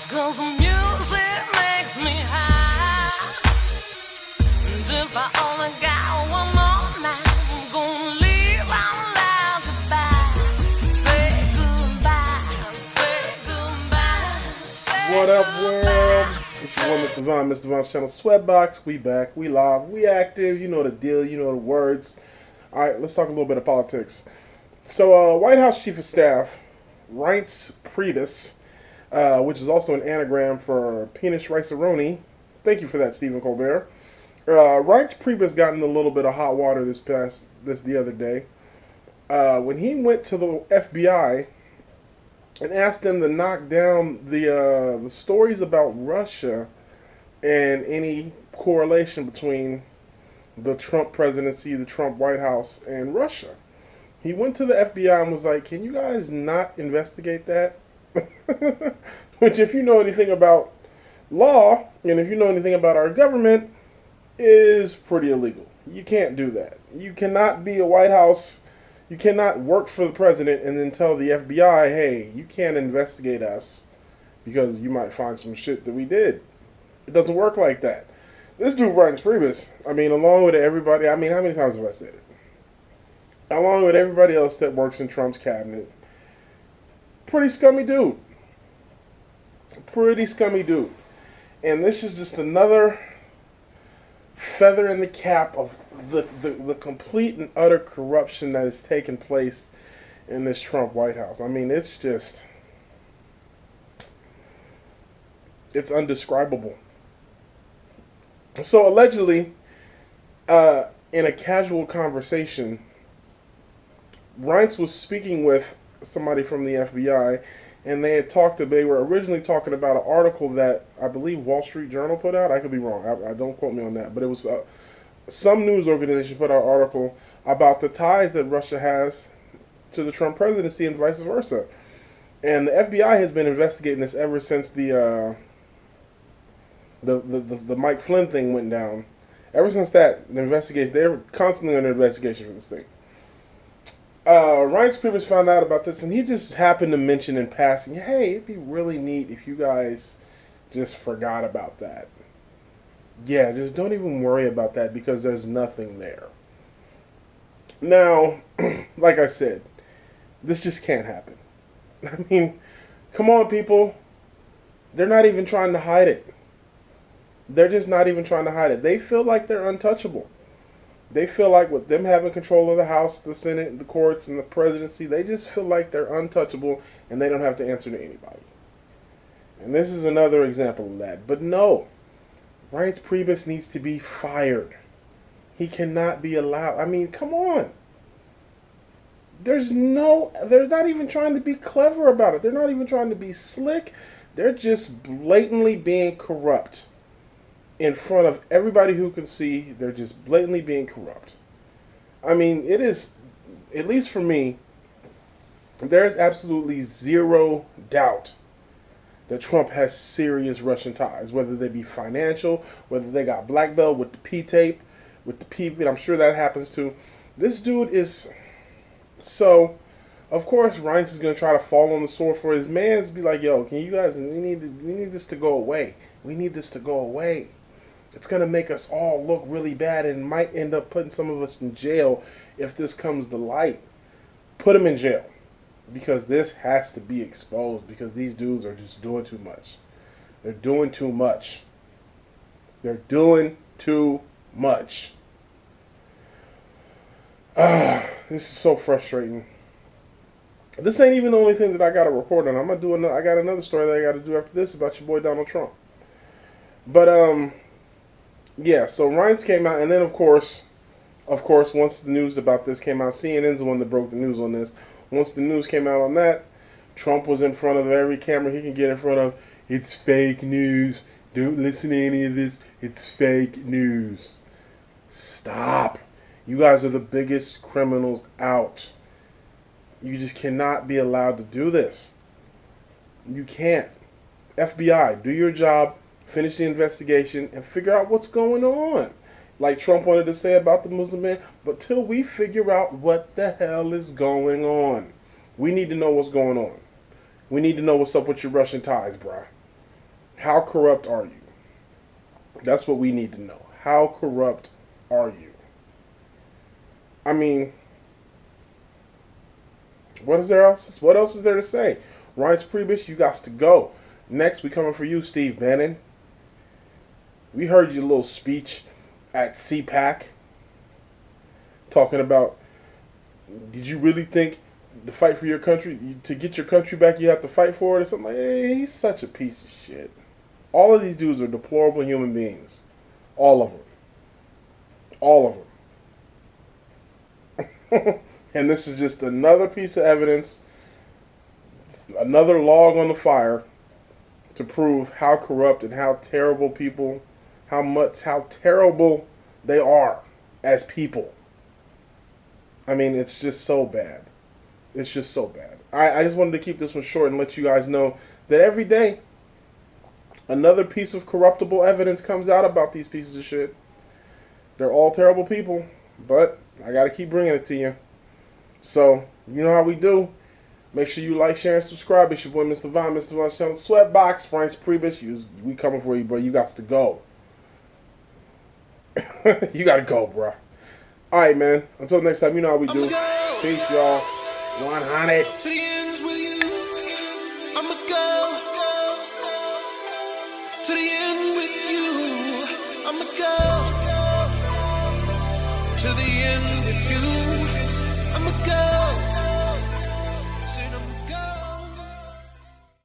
'cause the music makes me high. And if I only got one more night, I'm gonna leave out loud goodbye. Say goodbye, say goodbye, say What up, goodbye. world? It's your one, Mr. Vaughn, Mr. Vaughn's channel, Sweatbox. We back, we live, we active. You know the deal, you know the words. All right, let's talk a little bit of politics. So, White House Chief of Staff Reince Priebus, which is also an anagram for penis rice-a-roni. Thank you for that, Stephen Colbert. Reince Priebus got in a little bit of hot water the other day when he went to the FBI and asked them to knock down the stories about Russia and any correlation between the Trump presidency, the Trump White House, and Russia. He went to the FBI and was like, can you guys not investigate that? Which, if you know anything about law, and if you know anything about our government, is pretty illegal. You can't do that. You cannot be a White House, you cannot work for the president and then tell the FBI, hey, you can't investigate us because you might find some shit that we did. It doesn't work like that. This dude, Reince Priebus, I mean, along with everybody, I mean, how many times have I said it? Along with everybody else that works in Trump's cabinet, pretty scummy dude. Pretty scummy dude. And this is just another feather in the cap of the complete and utter corruption that has taken place in this Trump White House. I mean, it's just, it's undescribable. So allegedly, in a casual conversation, Reince was speaking with somebody from the FBI, and they were originally talking about an article that I believe Wall Street Journal put out. I could be wrong. I don't quote me on that. But it was some news organization put out an article about the ties that Russia has to the Trump presidency and vice versa. And the FBI has been investigating this ever since the Mike Flynn thing went down. Ever since that, the investigation, they're constantly under investigation for this thing. Reince Priebus found out about this, and he just happened to mention in passing, hey, it'd be really neat if you guys just forgot about that. Yeah, just don't even worry about that because there's nothing there. Now, like I said, this just can't happen. I mean, come on, people. They're not even trying to hide it. They're just not even trying to hide it. They feel like they're untouchable. They feel like with them having control of the House, the Senate, the courts, and the presidency, they just feel like they're untouchable and they don't have to answer to anybody. And this is another example of that. But no, Reince Priebus needs to be fired. He cannot be allowed. I mean, come on. They're not even trying to be clever about it. They're not even trying to be slick. They're just blatantly being corrupt. In front of everybody who can see, they're just blatantly being corrupt. I mean, it is, at least for me, there's absolutely zero doubt that Trump has serious Russian ties, whether they be financial, whether they got black belt with the P-tape, with the P, and I'm sure that happens too. This dude is, so, of course, Reince is going to try to fall on the sword for his mans, be like, yo, can you guys, we need this to go away. We need this to go away. It's going to make us all look really bad and might end up putting some of us in jail if this comes to light. Put them in jail. Because this has to be exposed. Because these dudes are just doing too much. They're doing too much. They're doing too much. This is so frustrating. This ain't even the only thing that I got to report on. I got another story that I got to do after this about your boy Donald Trump. But, yeah, so Reince came out, and then, of course, once the news about this came out, CNN's the one that broke the news on this. Once the news came out on that, Trump was in front of every camera he can get in front of. It's fake news. Don't listen to any of this. It's fake news. Stop. You guys are the biggest criminals out. You just cannot be allowed to do this. You can't. FBI, do your job. Finish the investigation and figure out what's going on. Like Trump wanted to say about the Muslim man, but till we figure out what the hell is going on, we need to know what's going on. We need to know what's up with your Russian ties, bruh. How corrupt are you? That's what we need to know. How corrupt are you? I mean, what is there else? What else is there to say? Reince Priebus, you got to go. Next, we coming for you, Steve Bannon. We heard your little speech at CPAC talking about, did you really think to fight for your country, to get your country back, you have to fight for it or something like that? Hey, he's such a piece of shit. All of these dudes are deplorable human beings. All of them. All of them. And this is just another piece of evidence, another log on the fire to prove how corrupt and how terrible people, how terrible they are as people. I mean, it's just so bad. It's just so bad. I just wanted to keep this one short and let you guys know that every day another piece of corruptible evidence comes out about these pieces of shit. They're all terrible people, but I got to keep bringing it to you. So, you know how we do. Make sure you like, share, and subscribe. It's your boy, Mr. Vaughn, Mr. Vaughn's channel. Sweatbox, Reince Priebus. We coming for you, bro. You got to go. You got to go, bro. All right, man. Until next time, you know how we do. Peace, y'all. 100. To the ends with you. I'ma go. To the end with you. I'ma go. To the end with you. I'ma go.